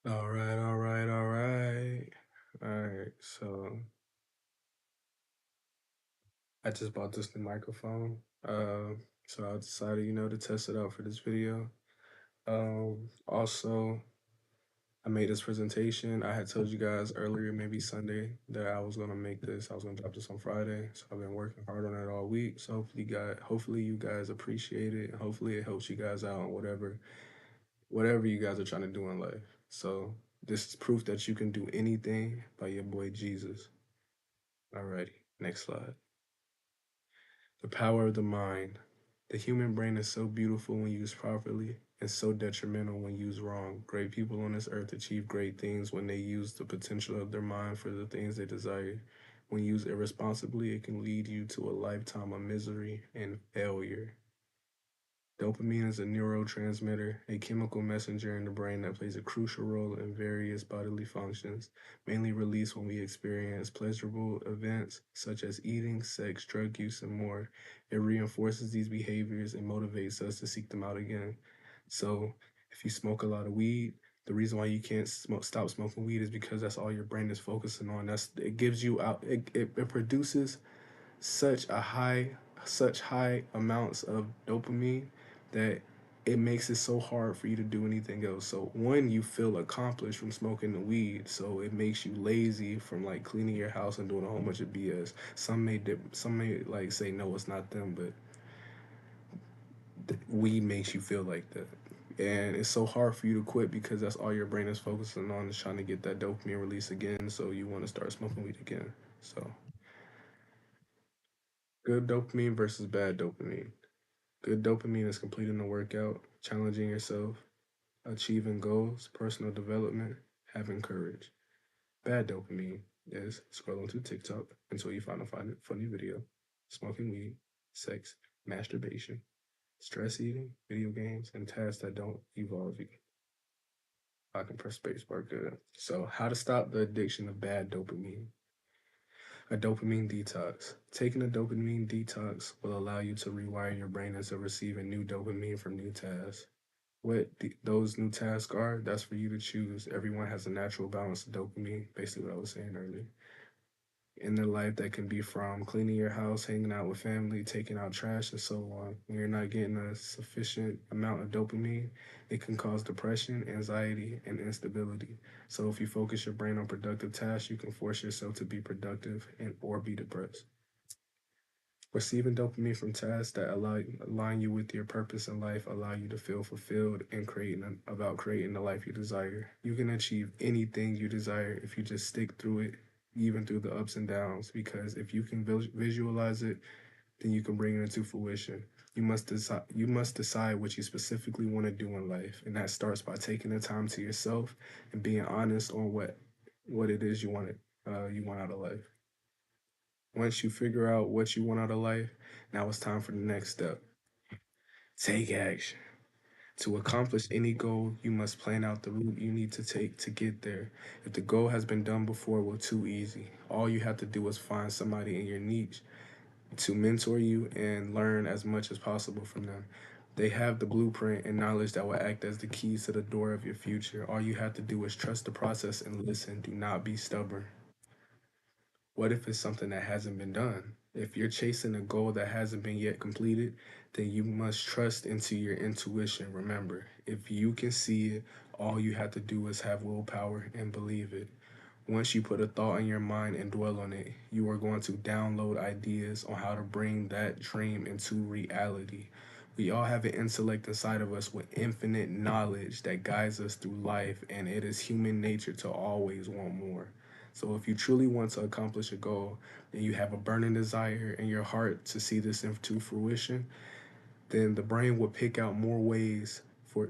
All right, all right, all right. All right, so I just bought this new microphone. So I decided, to test it out for this video. Also, I made this presentation. I had told you guys earlier, maybe Sunday, that I was gonna make this. I was gonna drop this on Friday. So I've been working hard on it all week. So hopefully you guys appreciate it. Hopefully it helps you guys out on whatever you guys are trying to do in life. So this is proof that you can do anything by your boy Jesus. Alrighty, next slide. The power of the mind. The human brain is so beautiful when used properly and so detrimental when used wrong. Great people on this earth achieve great things when they use the potential of their mind for the things they desire. When used irresponsibly, it can lead you to a lifetime of misery and failure. Dopamine is a neurotransmitter, a chemical messenger in the brain that plays a crucial role in various bodily functions, mainly released when we experience pleasurable events such as eating, sex, drug use, and more. It reinforces these behaviors and motivates us to seek them out again. So, if you smoke a lot of weed, the reason why you can't stop smoking weed is because that's all your brain is focusing on. It gives you out. It produces such a high such high amounts of dopamine that it makes it so hard for you to do anything else. So one, you feel accomplished from smoking the weed, so it makes you lazy from like cleaning your house and doing a whole bunch of BS. Some may like say no, it's not them, but weed makes you feel like that. And it's so hard for you to quit because that's all your brain is focusing on, is trying to get that dopamine release again, so you want to start smoking weed again. So good dopamine versus bad dopamine. Good dopamine is completing the workout, challenging yourself, achieving goals, personal development, having courage. Bad dopamine is scrolling through TikTok until you find a funny video, smoking weed, sex, masturbation, stress eating, video games, and tasks that don't evolve you. I can press spacebar good. So, how to stop the addiction of bad dopamine? A dopamine detox. Taking a dopamine detox will allow you to rewire your brain into receiving new dopamine from new tasks. Those new tasks are, that's for you to choose. Everyone has a natural balance of dopamine, basically what I was saying earlier. In their life, that can be from cleaning your house, hanging out with family, taking out trash, and so on. When you're not getting a sufficient amount of dopamine, it can cause depression, anxiety, and instability. So if you focus your brain on productive tasks, you can force yourself to be productive and or be depressed. Receiving dopamine from tasks that align you with your purpose in life allow you to feel fulfilled and creating the life you desire. You can achieve anything you desire if you just stick through it, even through the ups and downs. Because if you can visualize it, then you can bring it into fruition. You must decide. You must decide what you specifically want to do in life, and that starts by taking the time to yourself and being honest on what it is you want out of life. Once you figure out what you want out of life, now it's time for the next step. Take action. To accomplish any goal, you must plan out the route you need to take to get there. If the goal has been done before, well, too easy. All you have to do is find somebody in your niche to mentor you and learn as much as possible from them. They have the blueprint and knowledge that will act as the keys to the door of your future. All you have to do is trust the process and listen. Do not be stubborn. What if it's something that hasn't been done? If you're chasing a goal that hasn't been yet completed, then you must trust into your intuition. Remember, if you can see it, all you have to do is have willpower and believe it. Once you put a thought in your mind and dwell on it, you are going to download ideas on how to bring that dream into reality. We all have an intellect inside of us with infinite knowledge that guides us through life, and it is human nature to always want more. So, if you truly want to accomplish a goal and you have a burning desire in your heart to see this into fruition, then the brain will pick out more ways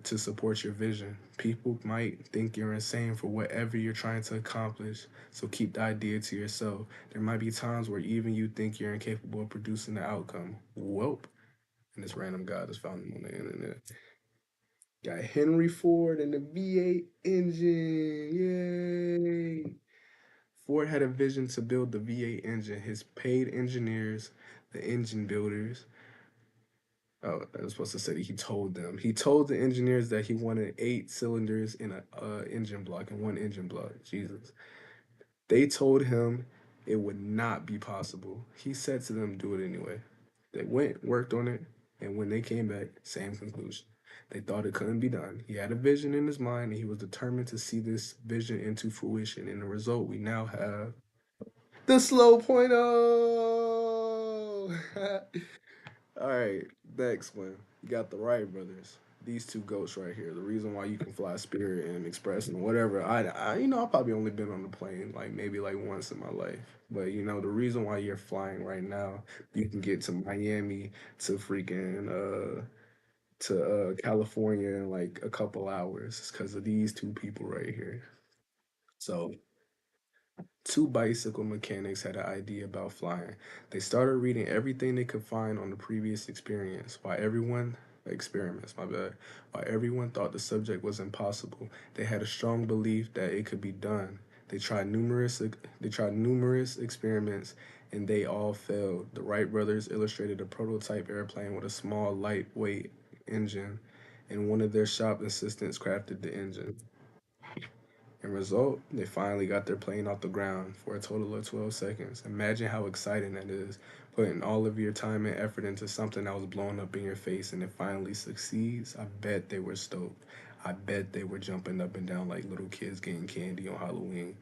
to support your vision. People might think you're insane for whatever you're trying to accomplish, so keep the idea to yourself. There might be times where even you think you're incapable of producing the outcome. Welp. And this random guy just found him on the internet. Got Henry Ford and the V8 engine. Yay! Ford had a vision to build the V8 engine. His paid engineers, the engine builders, Oh, I was supposed to say that he told them. He told the engineers that he wanted 8 cylinders in a engine block in one engine block. Jesus. They told him it would not be possible. He said to them, "Do it anyway." They went, worked on it, and when they came back, same conclusion. They thought it couldn't be done. He had a vision in his mind, and he was determined to see this vision into fruition. And the result, we now have the slow point. Oh, all right. Next one, you got the Wright brothers. These two goats right here. The reason why you can fly Spirit and Express and whatever. I've probably only been on the plane like maybe like once in my life. But the reason why you're flying right now, you can get to Miami to freaking to California in like a couple hours. It's because of these two people right here. So two bicycle mechanics had an idea about flying. They started reading everything they could find on the previous experience. While everyone experiments, my bad. While everyone thought the subject was impossible, they had a strong belief that it could be done. They tried numerous experiments and they all failed. The Wright brothers illustrated a prototype airplane with a small lightweight engine and one of their shop assistants crafted the engine. In result, they finally got their plane off the ground for a total of 12 seconds. Imagine how exciting that is, putting all of your time and effort into something that was blowing up in your face and it finally succeeds. I bet they were stoked. I bet they were jumping up and down like little kids getting candy on Halloween.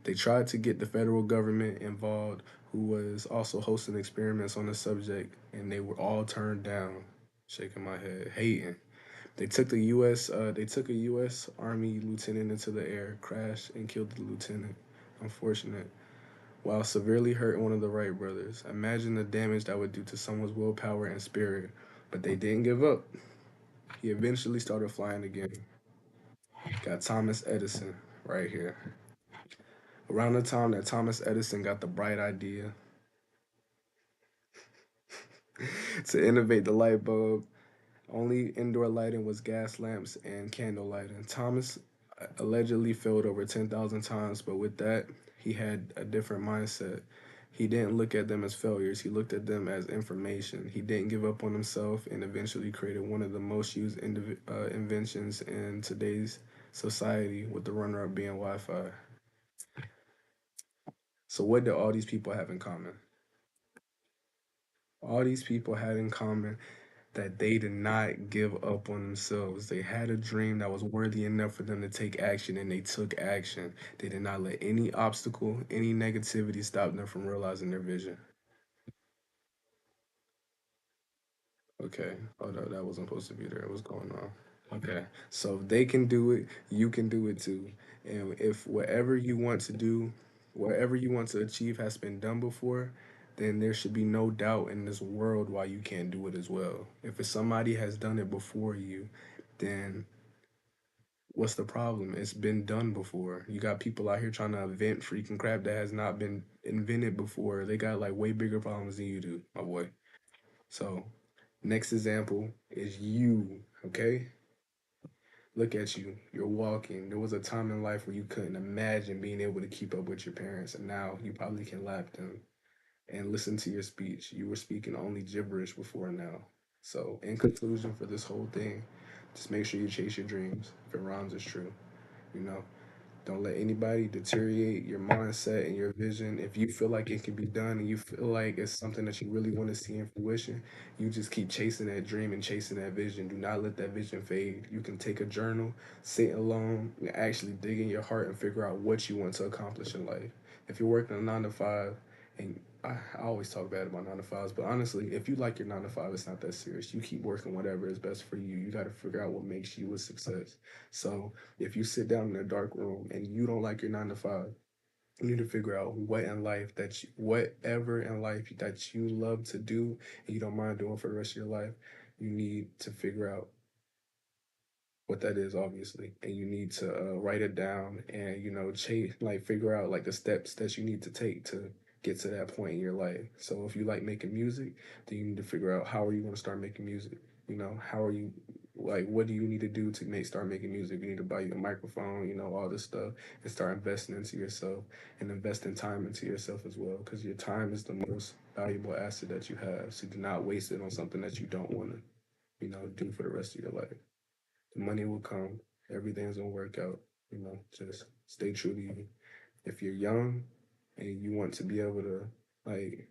They tried to get the federal government involved, who was also hosting experiments on the subject, and they were all turned down. Shaking my head, hating. They took a U.S. Army lieutenant into the air, crashed, and killed the lieutenant. Unfortunate. While severely hurt one of the Wright brothers. Imagine the damage that would do to someone's willpower and spirit. But they didn't give up. He eventually started flying again. Got Thomas Edison right here. Around the time that Thomas Edison got the bright idea to innovate the light bulb, only indoor lighting was gas lamps and candle lighting. Thomas allegedly failed over 10,000 times, but with that, he had a different mindset. He didn't look at them as failures, he looked at them as information. He didn't give up on himself and eventually created one of the most used inventions in today's society, with the runner up being Wi Fi. So, what do all these people have in common? All these people had in common that they did not give up on themselves. They had a dream that was worthy enough for them to take action, and they took action. They did not let any obstacle, any negativity stop them from realizing their vision. Okay. Oh, no, that wasn't supposed to be there. What's going on? Okay. So if they can do it, you can do it too. And if whatever you want to do, whatever you want to achieve has been done before, then there should be no doubt in this world why you can't do it as well. If it's somebody has done it before you, then what's the problem? It's been done before. You got people out here trying to invent freaking crap that has not been invented before. They got like way bigger problems than you do, my boy. So, next example is you, okay? Look at you. You're walking. There was a time in life where you couldn't imagine being able to keep up with your parents, and now you probably can lap them and listen to your speech. You were speaking only gibberish before now. So, in conclusion, for this whole thing, just make sure you chase your dreams. If it rhymes, it's true. You know, don't let anybody deteriorate your mindset and your vision. If you feel like it can be done and you feel like it's something that you really want to see in fruition, you just keep chasing that dream and chasing that vision. Do not let that vision fade. You can take a journal, sit alone, and actually dig in your heart and figure out what you want to accomplish in life. If you're working a 9 to 5, and I always talk bad about 9 to 5s, but honestly, if you like your 9 to 5, it's not that serious. You keep working whatever is best for you. You got to figure out what makes you a success. So, if you sit down in a dark room and you don't like your 9 to 5, you need to figure out whatever in life that you love to do and you don't mind doing for the rest of your life. You need to figure out what that is, obviously, and you need to write it down and change, like figure out like the steps that you need to take to get to that point in your life. So if you like making music, then you need to figure out how are you going to start making music. How are you, like, what do you need to do to start making music? You need to buy you a microphone, all this stuff, and start investing into yourself and investing time into yourself as well, because your time is the most valuable asset that you have. So do not waste it on something that you don't want to. do for the rest of your life. The money will come. Everything's gonna work out. Just stay true to you. If you're young and you want to be able to, like,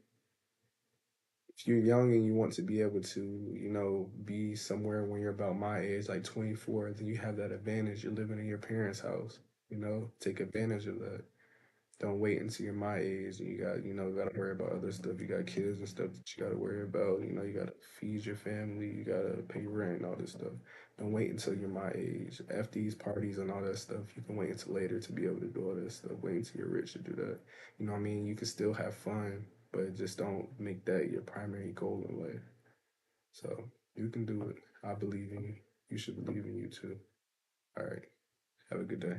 if you're young and you want to be able to, be somewhere when you're about my age, like 24, then you have that advantage. You're living in your parents' house. Take advantage of that. Don't wait until you're my age and got to worry about other stuff. You got kids and stuff that you got to worry about. You got to feed your family. You got to pay rent and all this stuff. Don't wait until you're my age. After these parties and all that stuff, you can wait until later to be able to do all that stuff. Wait until you're rich to do that. You know what I mean? You can still have fun, but just don't make that your primary goal in life. So you can do it. I believe in you. You should believe in you too. All right. Have a good day.